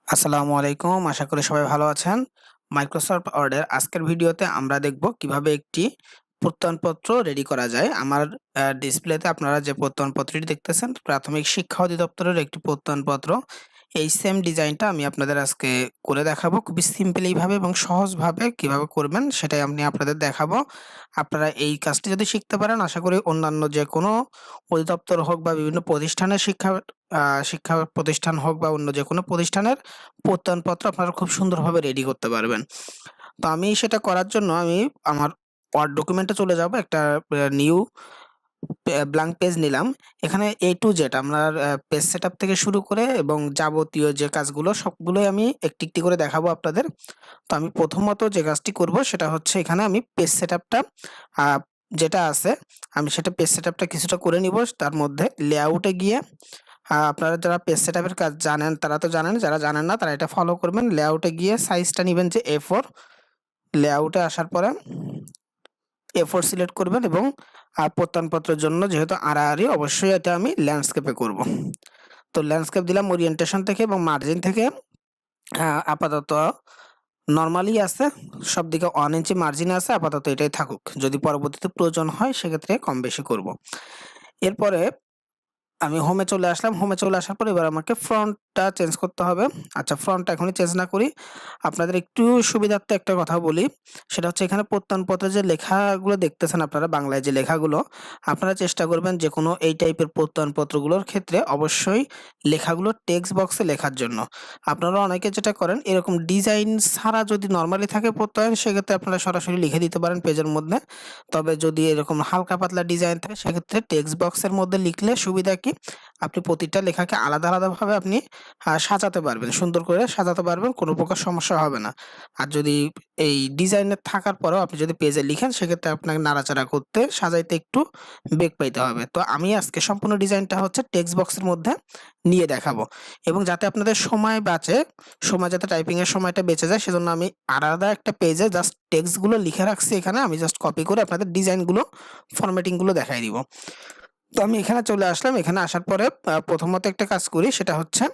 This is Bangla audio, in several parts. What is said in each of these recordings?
আসসালামু আলাইকুম। আশা করি সবাই ভালো আছেন। মাইক্রোসফট ওয়ার্ডের আজকের ভিডিওতে আমরা দেখব কিভাবে একটি প্রত্যয়নপত্র রেডি করা যায়। আমার ডিসপ্লেতে আপনারা যে প্রত্যয়নপত্রটি দেখতেছেন প্রাথমিক শিক্ষা অধিদপ্তরের একটি প্রত্যয়নপত্র। এই সেম ডিজাইনটা আমি আপনাদের আজকে করে দেখাবো। খুবই সিম্পলি ভাবে এবং সহজভাবে কিভাবে করবেন সেটাই আমি আপনাদের দেখাবো। আপনারা এই কাজটি যদি শিখতে পারেন আশা করি অন্যান্য যেকোনো অধিদপ্তর হোক বা বিভিন্ন প্রতিষ্ঠানের শিক্ষা প্রতিষ্ঠান হোক বা অন্য যেকোনো প্রতিষ্ঠানের প্রত্যয়নপত্র আপনারা খুব সুন্দরভাবে রেডি করতে পারবেন। তো আমি সেটা করার জন্য আমি আমার ওয়ার্ড ডকুমেন্টে চলে যাব। একটা নিউ ব্ল্যাংক পেজ নিলাম। এখানে A to Z আপনার পেজ সেটআপ থেকে শুরু করে এবং যাবতীয় যে কাজগুলো সবগুলোই আমি একটি, একটি করে দেখাবো আপনাদের। তো আমি প্রথমত যে কাজটি করব সেটা হচ্ছে এখানে আমি পেজ সেটআপটা আ যেটা আছে আমি সেটা পেজ সেটআপটা কিছুটা করে নিব। তার মধ্যে লেআউটে গিয়ে আপনারা যারা পেজ সেটআপের কাজ জানেন তারা তো জানেন, যারা জানেন না তারা এটা ফলো করবেন। লেআউটে গিয়ে সাইজটা নিবেন যে A4, লেআউটে আসার পরে A4 সিলেক্ট করবেন এবং প্রত্যয়নপত্রের জন্য যেহেতু আড়াআড়ি অবশ্যই এটা আমি ল্যান্ডস্কেপে করব। তো ল্যান্ডস্কেপ দিলাম ওরিয়েন্টেশন থেকে এবং মার্জিন থেকে আপাতত নরমালি আছে। সবদিকে 1 ইঞ্চি মার্জিন আছে। আপাতত এটাই থাকুক। যদি পরবর্তীতে প্রয়োজন হয় সেক্ষেত্রে কম বেশি করব। এরপরে আমি হোমে চলে আসলাম। হোমে চলে আসার পর এবার আমাকে ফন্টটা চেঞ্জ করতে হবে। আচ্ছা, ফন্টটা এখনই চেঞ্জ না করি। আপনাদের একটু সুবিধার্থে একটা কথা বলি। সেটা হচ্ছে এখানে প্রত্যয়নপত্রে যে লেখাগুলো দেখতেছেন আপনারা বাংলায় যে লেখাগুলো, আপনারা চেষ্টা করবেন যেকোনো এই টাইপের প্রত্যয়নপত্রগুলোর ক্ষেত্রে অবশ্যই লেখাগুলো টেক্সট বক্সে লেখার জন্য। আপনারা অনেকে যেটা করেন এরকম ডিজাইন ছাড়া যদি নরমালি থাকে প্রত্যয়ন সেক্ষেত্রে আপনারা সরাসরি লিখে দিতে পারেন পেজের মধ্যে। তবে যদি এরকম হালকা পাতলা ডিজাইন থাকে সেক্ষেত্রে টেক্সট বক্সের মধ্যে লিখলে সুবিধা কি আপনি প্রতিটা লেখাকে আলাদা আলাদা ভাবে আপনি সাজাতে পারবেন, সুন্দর করে সাজাতে পারবেন, কোনো প্রকার সমস্যা হবে না। আর যদি এই ডিজাইনের থাকার পরেও আপনি যদি পেজে লিখেন সেক্ষেত্রে আপনাকে নাড়াচাড়া করতে সাজাইতে একটু বেগ পাইতে হবে। তো আমি আজকে সম্পূর্ণ ডিজাইনটা হচ্ছে টেক্সট বক্সের মধ্যে নিয়ে দেখাবো এবং যাতে আপনাদের সময় বাঁচে, সময় যাতে টাইপিং এর সময়টা বেঁচে যায় সেজন্য আমি আলাদা একটা পেজে জাস্ট টেক্সট গুলো লিখে রাখছি। এখানে আমি জাস্ট কপি করে আপনাদের ডিজাইন গুলো ফরম্যাটিং গুলো দেখাই দিব। তো আমি এখানে চলে আসলাম। এখানে আসার পরে প্রথমত একটা কাজ করি সেটা হচ্ছে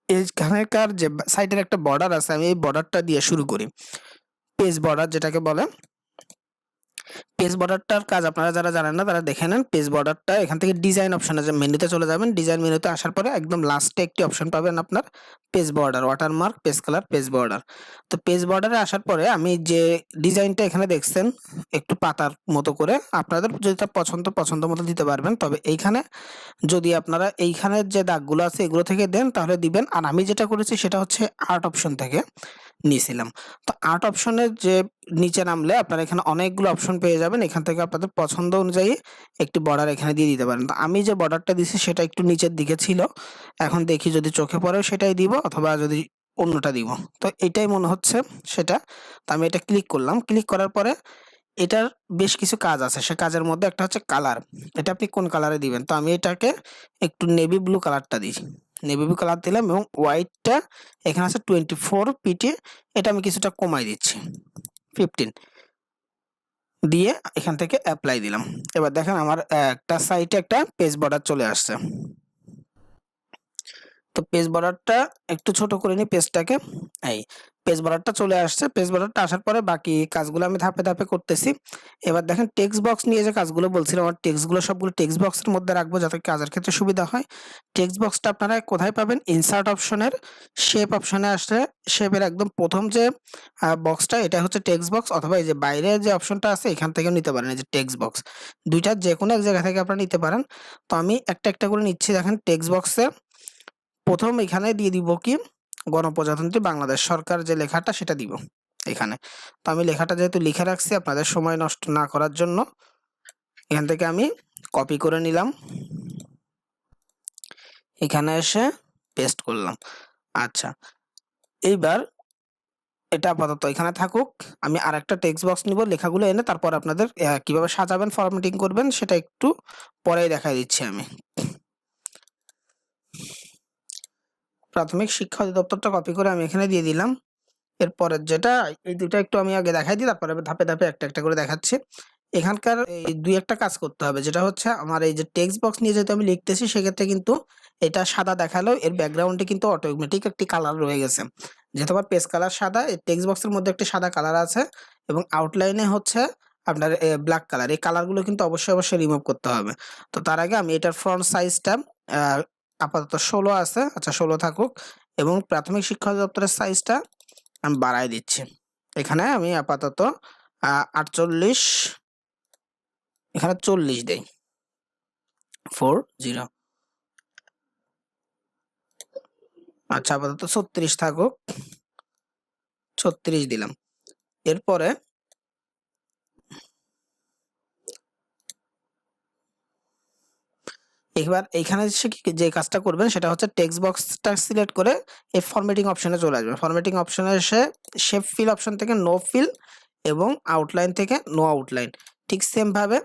এইখানকার যে সাইডের একটা বর্ডার আছে আমি এই বর্ডারটা দিয়ে শুরু করি। পেজ বর্ডার যেটাকে বলে। পেজ বর্ডারটার কাজ আপনারা যারা জানেন না তারা দেখে নেন। পেজ বর্ডারটা এখান থেকে ডিজাইন অপশনে যে মেনুতে চলে যাবেন। ডিজাইন মেনুতে আসার পরে একদম লাস্টে একটি অপশন পাবেন আপনার page border, watermark, page colour, page border. তো পেজ বর্ডারে আসার পরে আমি যে ডিজাইনটা এখানে দেখছেন একটু পাতার মতো করে আপনাদের যেটা পছন্দ মতো দিতে পারবেন। তবে এইখানে যদি আপনারা এইখানের যে দাগগুলো আছে এগুলো থেকে দেন তাহলে দিবেন। আর আমি যেটা করেছি সেটা হচ্ছে আর্ট অপশন থেকে নিয়েছিলাম। তো আর্ট অপশনের যে নিচে নামলে আপনারা এখানে অনেকগুলো অপশন পেয়ে যাবেন। এখান থেকে আপনাদের পছন্দ অনুযায়ী একটি বর্ডার এখানে দিয়ে দিতে পারেন। তো আমি যে বর্ডারটা দিছি সেটা একটু নিচের দিকে ছিল। এখন দেখি যদি চোখে পড়েও সেটাই দিব অথবা যদি অন্যটা দিব। তো এটাই মনে হচ্ছে সেটা। তো আমি এটা ক্লিক করলাম। ক্লিক করার পরে এটার বেশ কিছু কাজ আছে। সে কাজের মধ্যে একটা হচ্ছে কালার। এটা আপনি কোন কালারে দিবেন? তো আমি এটাকে একটু নেভি ব্লু কালারটা দিই। নেভি ব্লু কালার দিলাম এবং হোয়াইটটা এখানে আছে 24 পিটি, এটা আমি কিছুটা কমাই দিচ্ছি 15 দিয়ে এখান থেকে এপ্লাই দিলাম। এবার দেখেন আমার একটা সাইডে একটা পেজ বর্ডার চলে আসছে। তো পেজ বর্ডারটা একটু ছোট করে নিই পেজটাকে। এই পেজ বর্ডারটা চলে আসছে। পেজ বর্ডারটা আসার পরে বাকি কাজগুলো আমি ধাপে ধাপে করতেছি। এবার দেখেন টেক্সট বক্স নিয়ে যে কাজগুলো বলছিলাম আমার টেক্সটগুলো সবগুলো টেক্সট বক্সের মধ্যে রাখবো যাতে কাজের ক্ষেত্রে সুবিধা হয়। টেক্সট বক্সটা আপনারা কোথায় পাবেন? ইনসার্ট অপশনের শেপ অপশনে আসলে শেপের একদম প্রথম যে বক্সটা এটা হচ্ছে টেক্সট বক্স অথবা এই যে বাইরে যে অপশনটা আছে এখান থেকেও নিতে পারেন। এই যে টেক্সট বক্স দুইটার যেকোনো এক জায়গা থেকে আপনারা নিতে পারেন। তো আমি একটা একটা করে নিচ্ছি। দেখেন টেক্সট বক্সে প্রথম এখানে দিয়ে দিব কি গণপ্রজাতন্ত্রী বাংলাদেশ সরকার যে লেখাটা সেটা দিব এখানে। তো আমি লেখাটা যেহেতু লিখে রাখছি আপনাদের সময় নষ্ট না করার জন্য এখান থেকে আমি কপি করে নিলাম, এখানে এসে পেস্ট করলাম। আচ্ছা, এইবার এটা আপাতত এখানে থাকুক। আমি আরেকটা টেক্সট বক্স নিব, লেখাগুলো এনে তারপর আপনাদের কিভাবে সাজাবেন ফরম্যাটিং করবেন সেটা একটু পরেই দেখাই দিচ্ছি আমি। প্রাথমিক শিক্ষা অধিদপ্তরটা কপি করে আমি এখানে দিয়ে দিলাম। এরপরের যেটা এই দুটো একটু আমি আগে দেখাই দিই তারপরে ধাপে ধাপে একটা একটা করে দেখাচ্ছি। এখানকার এই দুই একটা কাজ করতে হবে, যেটা হচ্ছে আমার এই যে টেক্সট বক্স নিয়ে যেহেতু আমি লিখতেছি সেক্ষেত্রে কিন্তু এটা সাদা দেখালেও এর ব্যাকগ্রাউন্ডে কিন্তু অটোমেটিক একটি কালার রয়ে গেছে। যেহেতু আমার পেজ কালার সাদা, এই টেক্সট বক্সের মধ্যে একটি সাদা কালার আছে এবং আউটলাইনে হচ্ছে আপনার ব্ল্যাক কালার। এই কালারগুলো কিন্তু অবশ্যই রিমুভ করতে হবে। তো তার আগে আমি এটার ফ্রন্ট সাইজটা আপাতত 16 আছে, আচ্ছা 16 থাকুক, এবং প্রাথমিক শিক্ষা অধিদপ্তরের সাইজটা আমি বাড়ায় দিচ্ছি। এখানে আমি আপাতত 48, এখানে 40 দেই, 40। আচ্ছা আপাতত 36 থাকুক, 36 দিলাম। এরপরে এবার এইখানে যে কাজটা করবেন সেটা হচ্ছে টেক্সট বক্সটা সিলেক্ট করে এই ফরম্যাটিং অপশনে চলে আসবেন। ফরম্যাটিং অপশনে এসে শেপ ফিল অপশন থেকে নো ফিল এবং আউটলাইন থেকে নো আউটলাইন, ঠিক সেম ভাবে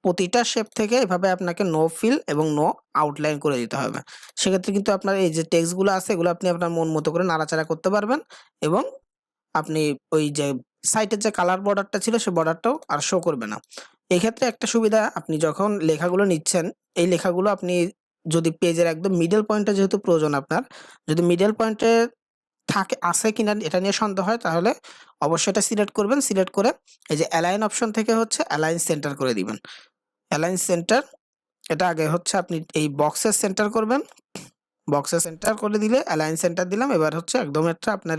প্রতিটা শেপ থেকে এভাবে আপনাকে নো ফিল এবং নো আউটলাইন করে দিতে হবে। সেক্ষেত্রে কিন্তু আপনার এই যে টেক্সটগুলো আছে এগুলো আপনি আপনার মন মতো করে নাড়াচাড়া করতে পারবেন এবং আপনি ওই যে সাইটের যে কালার বর্ডারটা ছিল সেই বর্ডারটাও আর শো করবে না। এক্ষেত্রে একটা সুবিধা, আপনি যখন লেখাগুলো নিচ্ছেন এই লেখাগুলো আপনি যদি পেজের একদম মিডল পয়েন্টে যেহেতু প্রয়োজন আপনার, যদি মিডল পয়েন্টে আছে কিনা এটা নিয়ে সন্দেহ হয় তাহলে অবশ্যই এটা সিলেক্ট করবেন। সিলেক্ট করে এই যে অ্যালাইন অপশন থেকে হচ্ছে অ্যালাইন সেন্টার করে দিবেন। অ্যালাইন সেন্টার, এটা আগে হচ্ছে আপনি এই বক্সের সেন্টার করবেন। বক্সে সেন্টার করে দিলে অ্যালাইন সেন্টার দিলাম। এবার হচ্ছে একদম একটা আপনার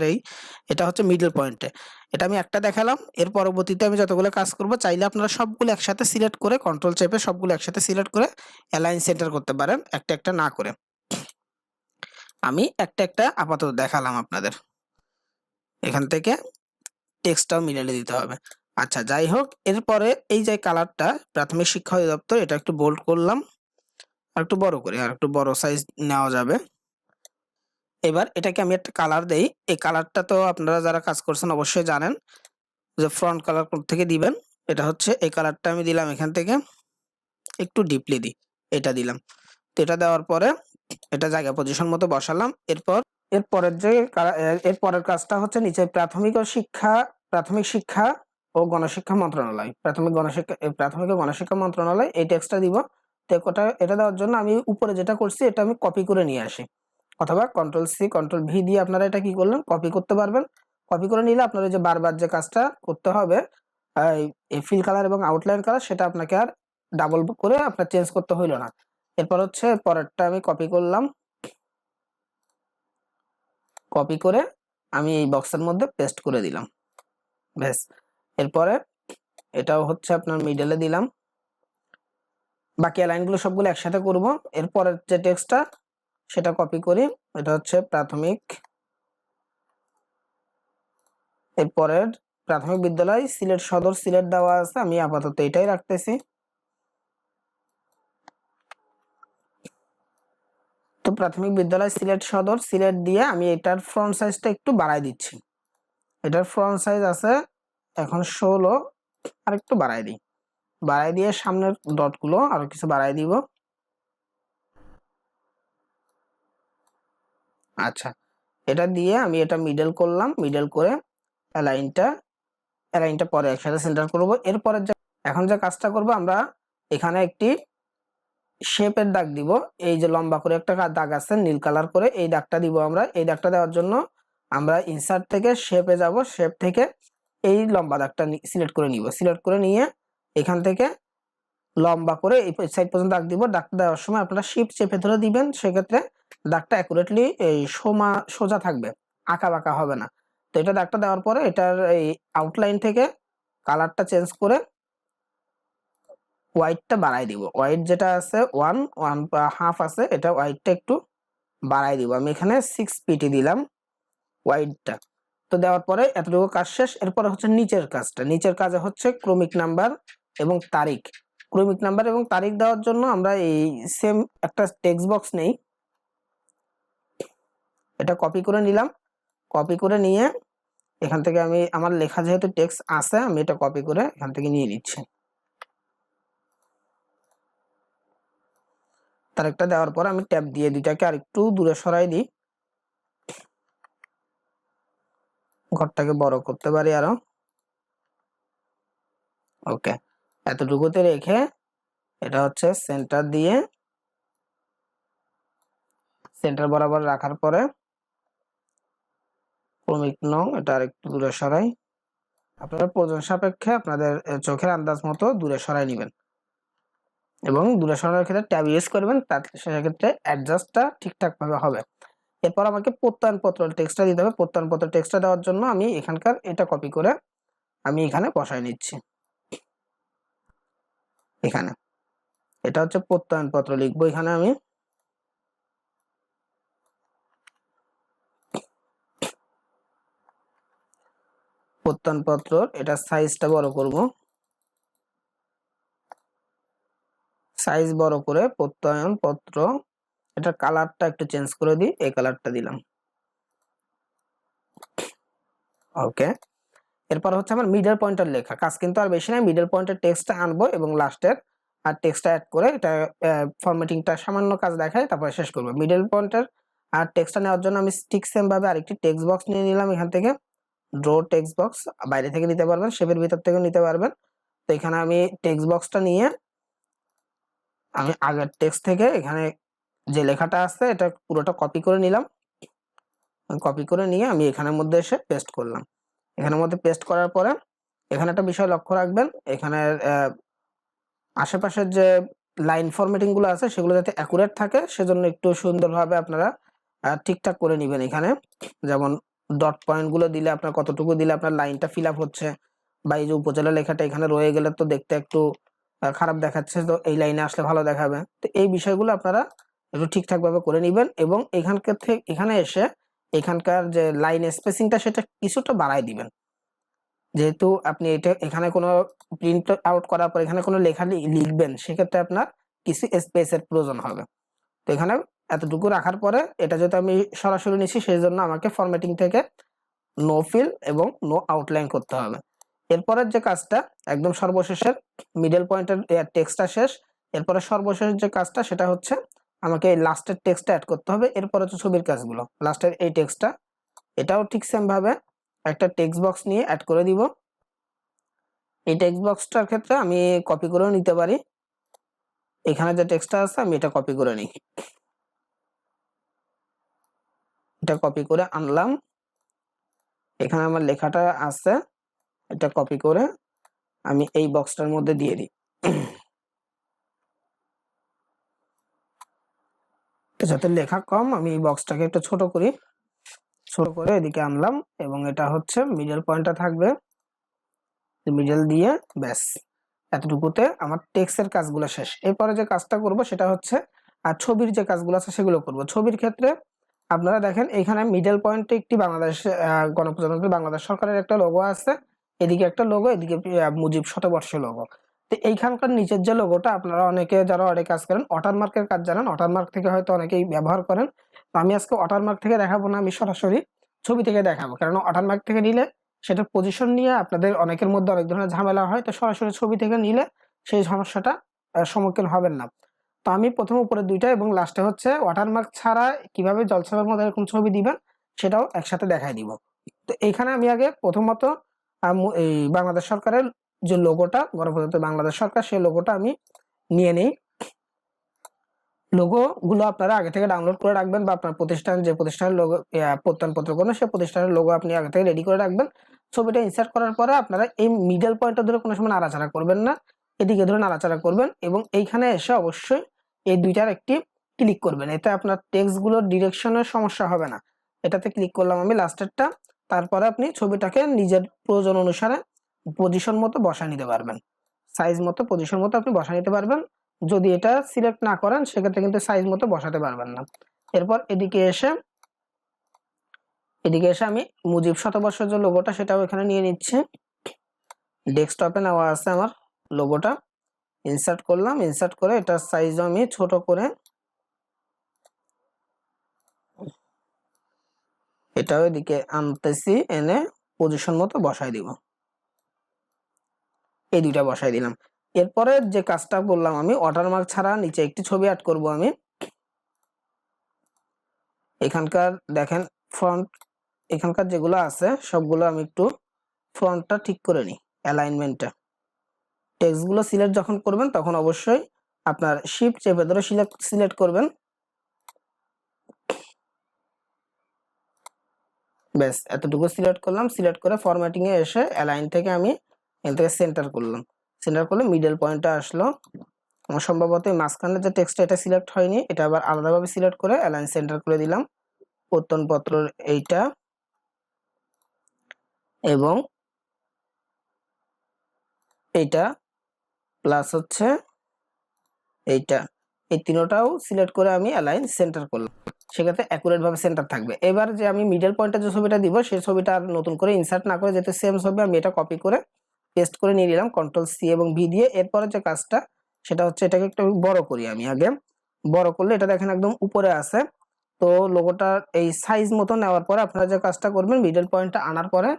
এটা হচ্ছে মিডল পয়েন্টে। এটা আমি একটা দেখালাম। এর পরবর্তীতে আমি যতগুলো কাজ করব চাইলে আপনারা সবগুলো একসাথে সিলেক্ট করে কন্ট্রোল চেপে সবগুলো একসাথে সিলেক্ট করে অ্যালাইন সেন্টার করতে পারেন, একটা একটা না করে। আমি একটা একটা আপাতত দেখালাম আপনাদের। এখান থেকে টেক্সটটাও মিলিয়ে দিতে হবে। আচ্ছা যাই হোক, এরপরে এই যে কালারটা প্রাথমিক শিক্ষা অধিদপ্তর, এটা একটু বোল্ড করলাম, আর একটু বড় করি, আর একটু বড় সাইজ নেওয়া যাবে। এবার এটাকে আমি একটা কালার দেই। এই কালারটা তো আপনারা যারা কাজ করছেন অবশ্যই জানেন যে ফ্রন্ট কালার কোড থেকে দিবেন। এটা হচ্ছে এই কালারটা আমি দিলাম, এখান থেকে একটু ডিপলি দিই, এটা দিলাম। তো এটা দেওয়ার পরে এটা জায়গা পজিশন মতো বসালাম। এর পরের কাজটা হচ্ছে নিচে প্রাথমিক শিক্ষা ও গণশিক্ষা মন্ত্রণালয়, প্রাথমিক ও গণশিক্ষা মন্ত্রণালয়, এই টেক্সটটা দিব। তো এটা দেওয়ার জন্য আমি উপরে যেটা করছি এটা আমি কপি করে নিয়ে আসি, অথবা কন্ট্রোল সি কন্ট্রোল ভি দিয়ে আপনারা এটা কি করলেন কপি করতে পারবেন। কপি করে নিলে আপনার যে বারবার যে কাজটা করতে হবে এই ফিল কালার এবং আউটলাইন কালার, সেটা আপনাকে আর ডাবল করে আপনার চেঞ্জ করতে হইল না। এরপর হচ্ছে পরেরটা আমি কপি করলাম, কপি করে আমি এই বক্সের মধ্যে পেস্ট করে দিলাম, ব্যাস। এরপরে এটাও হচ্ছে আপনার মিডলে দিলাম। বাকি লাইনগুলো সবগুলো একসাথে করব। এরপরের যে টেক্সটটা সেটা কপি করি, এটা হচ্ছে প্রাথমিক, এরপরের প্রাথমিক বিদ্যালয় সিলেট সদর, সিলেট দেওয়া আছে, আমি আপাতত এটাই রাখতেছি। তো প্রাথমিক বিদ্যালয় সিলেট সদর, সিলেট দিয়ে আমি এটার ফ্রন্ট সাইজটা একটু বাড়াই দিচ্ছি। এটার ফ্রন্ট সাইজ আছে এখন 16, আর একটু বাড়াই দিই। বাড়াই দিয়ে সামনের ডটগুলো আরো কিছু বাড়াই দিব। আচ্ছা, এটা দিয়ে আমি এটা মিডল করলাম, মিডল করে অ্যালাইনটা পরে একসাথে সেন্টার করব। এরপরে এখন যে কাজটা করব, আমরা এখানে একটি শেপের দাগ দিব। এই যে লম্বা করে একটা দাগ আছে নীল কালার করে, এই দাগটা দিব আমরা। এই দাগটা দেওয়ার জন্য আমরা ইনসার্ট থেকে শেপে যাব, শেপ থেকে এই লম্বা দাগটা সিলেক্ট করে নিব। সিলেক্ট করে নিয়ে এখান থেকে লম্বা করে এই সাইড পর্যন্ত দাগ দিব। দাগটা দেওয়ার সময় আপনারা শিফট চেপে ধরে দিবেন, সেক্ষেত্রে দাগটা অ্যাকুরেটলি এই সোজা থাকবে, আঁকা বাঁকা হবে না। তো এটা দাগটা দেওয়ার পরে এটার এই আউটলাইন থেকে কালারটা চেঞ্জ করে হোয়াইটটা বাড়াই দিব। হোয়াইট যেটা আছে ওয়ান হাফ আছে, এটা হোয়াইটটা একটু বাড়াই দিব। আমি এখানে 6 পিটি দিলাম হোয়াইটটা। তো দেওয়ার পরে এতটুকু কাজ শেষ। এরপরে হচ্ছে নিচের কাজটা। নিচের কাজে হচ্ছে ক্রমিক নাম্বার এবং তারিখ। ক্রমিক নাম্বার এবং তারিখ দেওয়ার জন্য আমরা এই সেম একটা টেক্সট বক্স নেই, এটা কপি করে নিলাম। কপি করে নিয়ে এখান থেকে আমি আমার লেখা যেহেতু টেক্সট আছে, আমি এটা কপি করে এখান থেকে নিয়ে নিচ্ছি। তারিখটা দেওয়ার পর আমি ট্যাব দিয়ে দুইটাকে আর একটু দূরে সরাই দিই, ঘরটাকে বড় করতে পারি আরো। ওকে, এতটুকুতে রেখে এটা হচ্ছে সেন্টার দিয়ে সেন্টার বরাবর রাখার পরে ক্রমিক নং এটা আরেকটু দূরে সরাই। আপনারা প্রয়োজন সাপেক্ষে আপনাদের চোখের আন্দাজ মতো দূরে সরাই নেবেন এবং দূরে সরানোর ক্ষেত্রে ট্যাব ইউজ করবেন, তার সেক্ষেত্রে অ্যাডজাস্টটা ঠিকঠাক ভাবে হবে। এরপর আমাকে প্রত্যয়ন পত্র টেক্সটটা দিতে হবে। প্রত্যয়ন পত্র টেক্সটটা দেওয়ার জন্য আমি এখানকার এটা কপি করে আমি এখানে বসায় নিচ্ছি। এখানে এটা হচ্ছে প্রত্যয়ন পত্র লিখবো এখানে আমি। প্রত্যয়ন পত্র এটা সাইজটা বড় করব, সাইজ বড় করে প্রত্যয়ন পত্র এটা কালারটা একটু চেঞ্জ করে দিই, এই কালারটা দিলাম। ওকে, এরপর হচ্ছে আমার মিডল পয়েন্টার লেখা কাজ কিন্তু আর বেশি নাই। মিডল পয়েন্টার টেক্সটটা আনবো এবং লাস্টের আর টেক্সটটা অ্যাড করে এটা ফরম্যাটিংটা সামান্য কাজ দেখায়, তারপরে শেষ করব। মিডল পয়েন্টার আর টেক্সটটা নেওয়ার জন্য আমি ঠিক সেম ভাবে আরেকটি টেক্সট বক্স নিয়ে নিলাম এখান থেকে। ড্র টেক্সট বক্স বাইরে থেকে নিতে পারবেন, শেপের ভিতর থেকেও নিতে পারবেন। তো এখানে আমি টেক্সট বক্সটা নিয়ে আমি আগের টেক্সট থেকে এখানে যে লেখাটা আছে এটা পুরোটা কপি করে নিলাম। কপি করে নিয়ে আমি এখানের মধ্যে এসে পেস্ট করলাম। এখানের মধ্যে পেস্ট করার পরে এখানে একটা বিষয় লক্ষ্য রাখবেন, এখানে আশেপাশের যে লাইন ফরম্যাটিং গুলো আছে সেগুলো যাতে অ্যাকুরেট থাকে, সেজন্য একটু সুন্দরভাবে আপনারা ঠিকঠাক করে নেবেন। এখানে যেমন ডট পয়েন্ট গুলো দিলে আপনার কতটুকু দিলে আপনার লাইনটা ফিল আপ হচ্ছে, বা এই যে উপজেলা লেখাটা এখানে রয়ে গেলে তো দেখতে একটু খারাপ দেখাচ্ছে, তো এই লাইনে আসলে ভালো দেখাবে। তো এই বিষয়গুলো আপনারা একটু ঠিকঠাক ভাবে করে নেবেন এবং এখানকার থেকে এখানে এসে এখানকার যে লাইন স্পেসিংটা সেটা কিছুটা বাড়ায় দিবেন। যেহেতু আপনি এটা এখানে কোনো প্রিন্ট আউট করার পর এখানে কোনো লেখা লিখবেন, সেক্ষেত্রে আপনার কিছু স্পেসের প্রয়োজন হবে। তো এখানে এতটুকু রাখার পরে এটা যেহেতু আমি সরাসরি নিচ্ছি সেই জন্য আমাকে ফরম্যাটিং থেকে নো ফিল এবং নো আউটলাইন করতে হবে। এরপরের যে কাজটা একদম সর্বশেষের মিডল পয়েন্টের টেক্সটটা শেষ, এরপরে সর্বশেষ যে কাজটা সেটা হচ্ছে আমাকে এই লাস্টের টেক্সটটা অ্যাড করতে হবে। এরপর হচ্ছে ছবির কাজগুলো, লাস্টের এই টেক্সটটা এটাও ঠিক সেম ভাবে একটা টেক্সট বক্স নিয়ে অ্যাড করে দিব। এই টেক্সট বক্সটার ক্ষেত্রে আমি কপি করেও নিতে পারি, এখানে যে টেক্সটটা আছে আমি এটা কপি করে নিই। এটা কপি করে আনলাম, এখানে আমার লেখাটা আছে, এটা কপি করে আমি এই বক্সটার মধ্যে দিয়ে দিই। যাতে লেখা কম আমি এই বক্সটাকে একটু ছোট করি, ছোট করে এদিকে আনলাম এবং এটা হচ্ছে মিডল পয়েন্টটা থাকবে, মিডল দিয়ে ব্যাস এতটুকুতে আমার টেক্সটের কাজগুলো শেষ। এরপরে যে কাজটা করব সেটা হচ্ছে আর ছবির যে কাজগুলো আছে সেগুলো করব। ছবির ক্ষেত্রে আপনারা দেখেন এখানে মিডল পয়েন্টে একটি বাংলাদেশ গণপ্রজাতন্ত্রী বাংলাদেশ সরকারের একটা লোগো আছে, এদিকে একটা লোগো, এদিকে মুজিব শতবর্ষ লোগো। তো এইখানকার নিচের যে লোগোটা আপনারা অনেকে যারা অনেক কাজ করেন ওয়াটারমার্কের কাজ জানেন, ওয়াটারমার্ক থেকে হয়তো অনেকেই ব্যবহার করেন। তো আমি আজকে ওয়াটারমার্ক থেকে দেখাবো না, আমি সরাসরি ছবি থেকে দেখাবো, কারণ ওয়াটারমার্ক থেকে নিলে সেটার পজিশন নিয়ে আপনাদের অনেকের মধ্যে অনেক ধরনের ঝামেলা হয়। তো সরাসরি ছবি থেকে নিলে সেই সমস্যাটা সম্মুখীন হবেন না। তো আমি প্রথমে উপরে দুইটা এবং লাস্টে হচ্ছে ওয়াটারমার্ক ছাড়া কিভাবে জলছাপের মধ্যে এরকম ছবি দিবেন সেটাও একসাথে দেখাই দিব। তো এইখানে আমি আগে প্রথমত এই বাংলাদেশ সরকারের যে লোগোটা গণপ্রজাতন্ত্রী বাংলাদেশ সরকার সেই লোগোটা আমি নিয়ে নিই। লোগো গুলো আপনারা আগে থেকে ডাউনলোড করে রাখবেন, বা আপনার প্রতিষ্ঠান যে প্রতিষ্ঠানের লোগো প্রত্যয়নপত্র করবেন সেই প্রতিষ্ঠানের লোগো আপনি আগে থেকে রেডি করে রাখবেন। ছবিটা ইনসার্ট করার পরে আপনারা এই মিডল পয়েন্টটা ধরে কোনো সময় নাড়াচাড়া করবেন না, এদিকে ধরে নাড়াচাড়া করবেন এবং এইখানে এসে অবশ্যই এই দুইটার একটি ক্লিক করবেন, এতে আপনার টেক্সট গুলোর ডিরেকশনের সমস্যা হবে না। এটাতে ক্লিক করলাম আমি লাস্টেরটা, তারপরে আপনি ছবিটাকে নিজের প্রয়োজন অনুসারে পজিশন মতো বসায় নিতে পারবেন, সাইজ মতো পজিশন মতো আপনি বসায় নিতে পারবেন। যদি এটা সিলেক্ট না করেন সেক্ষেত্রে কিন্তু সাইজ মতো বসাতে পারবেন না। এরপর এদিকে এসে আমি মুজিব শতবর্ষের যে লোগোটা সেটাও এখানে নিয়ে নিচ্ছি। ডেস্কটপে নেওয়া আছে আমার লোগোটা, ইনসার্ট করলাম, ইনসার্ট করে এটার সাইজ আমি ছোট করে এটাও এদিকে আনতেছি, এনে পজিশন মতো বসাই দিব। এই দুইটা বসাই দিলাম। এরপরে যে কাজটা করলাম আমি ওয়াটারমার্ক ছাড়া নিচে একটি ছবি অ্যাড করব আমি। এখানকার দেখেন ফ্রন্ট, এখানকার যেগুলো আছে সবগুলো আমি একটু ফ্রন্টটা ঠিক করে নিই, অ্যালাইনমেন্টটা টেক্সটগুলো সিলেক্ট যখন করবেন তখন অবশ্যই আপনার শিফট চেপে ধরে সিলেক্ট করবেন। ব্যাস এতটুকু সিলেক্ট করলাম। সিলেক্ট করে ফরম্যাটিং এ এসে অ্যালাইন থেকে আমি এখান থেকে সেন্টার করলাম। সেন্টার করলে মিডল পয়েন্টটা আসলো। সম্ভবত মাঝখানে যে টেক্সটটা এটা সিলেক্ট হয়নি, এটা আবার আলাদাভাবে সিলেক্ট করে অ্যালাইন সেন্টার করে দিলাম। প্রত্যয়ন পত্রর এইটা এবং এইটা প্লাস হচ্ছে এইটা, এই তিনটাও সিলেক্ট করে আমি অ্যালাইন সেন্টার করলাম। সেক্ষেত্রে অ্যাকুরেট ভাবে সেন্টার থাকবে। এবার যে আমি মিডল পয়েন্টে যে ছবিটা দিব সেই ছবিটা আর নতুন করে ইনসার্ট না করে যেতে সেম ছবি আমি এটা কপি করে পেস্ট করে নিয়ে নিলাম কন্ট্রোল সি এবং ভি দিয়ে। এরপরে যে কাজটা সেটা হচ্ছে এটাকে একটু বড় করি আমি আগে। বড় করলে এটা দেখেন একদম উপরে আছে। তো লোগোটা এই সাইজ মতো নেওয়ার পরে আপনারা যে কাজটা করবেন মিডল পয়েন্টটা আনার পরে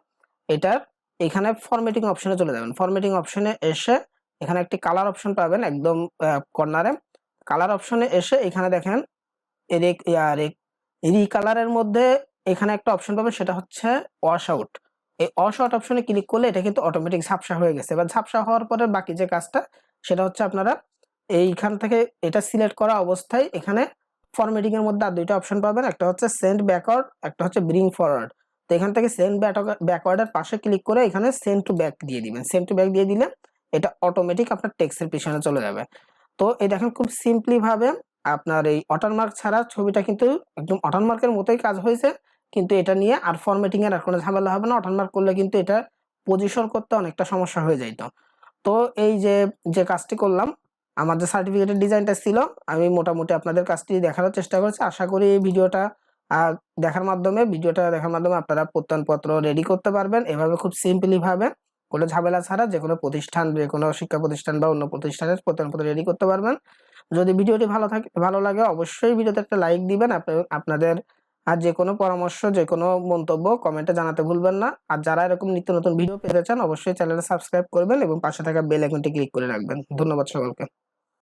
এটার এখানে ফরম্যাটিং অপশনে চলে যাবেন। ফরম্যাটিং অপশনে এসে এখানে একটি কালার অপশন পাবেন একদম কর্নারে। কালার অপশনে এসে এখানে দেখেন রিকালারের মধ্যে এখানে একটা অপশন পাবেন সেটা হচ্ছে ওয়াশ আউট। এই ওয়াশ আউট অপশনে ক্লিক করলে এটা কিন্তু অটোমেটিক ঝাপসা হয়ে গেছে। এবার ঝাপসা হওয়ার পরে বাকি যে কাজটা সেটা হচ্ছে আপনারা এইখান থেকে এটা সিলেক্ট করা অবস্থায় এখানে ফরম্যাটিং এর মধ্যে আর দুইটা অপশন পাবেন, একটা হচ্ছে সেন্ড ব্যাকওয়ার্ড, একটা হচ্ছে ব্রিং ফরওয়ার্ড। তো এখান থেকে সেন্ড ব্যাকওয়ার্ডের পাশে ক্লিক করে এখানে সেন্ড টু ব্যাক দিয়ে দিবেন। সেন্ড টু ব্যাক দিয়ে দিলে এটা অটোমেটিক আপনার টেক্সটের পিছনে চলে যাবে। তো এই দেখেন খুব সিম্পলি ভাবে আপনার এই ওয়াটারমার্ক ছাড়া ছবিটা কিন্তু একদম ওয়াটারমার্কের মতোই কাজ হয়েছে, কিন্তু এটা নিয়ে আর ফরম্যাটিং এর আর কোনো ঝামেলা হবে না। ওয়াটারমার্ক করলে কিন্তু এটা পজিশন করতে অনেকটা সমস্যা হয়ে যাইতো। তো এই যে যে কাজটি করলাম, আমার যে সার্টিফিকেটের ডিজাইনটা ছিল আমি মোটামুটি আপনাদের কাজটি দেখানোর চেষ্টা করেছি। আশা করি এই ভিডিওটা দেখার মাধ্যমে আপনারা প্রত্যয়নপত্র রেডি করতে পারবেন এভাবে খুব সিম্পলি ভাবে, কোনো ঝামেলা ছাড়া যেকোনো প্রতিষ্ঠান, যেকোনো শিক্ষা প্রতিষ্ঠান বা অন্য প্রতিষ্ঠানের প্রত্যয়নপত্র রেডি করতে পারবেন। যদি ভিডিওটি ভালো লাগে অবশ্যই ভিডিওতে একটা লাইক দিবেন। আপনাদের আর যেকোনো পরামর্শ, যেকোনো মন্তব্য কমেন্টে জানাতে ভুলবেন না। আর যারা এরকম নিত্য নতুন ভিডিও পেতে চান অবশ্যই চ্যানেলটা সাবস্ক্রাইব করবেন এবং পাশে থাকা বেল আইকনটি ক্লিক করে রাখবেন। ধন্যবাদ সকলকে।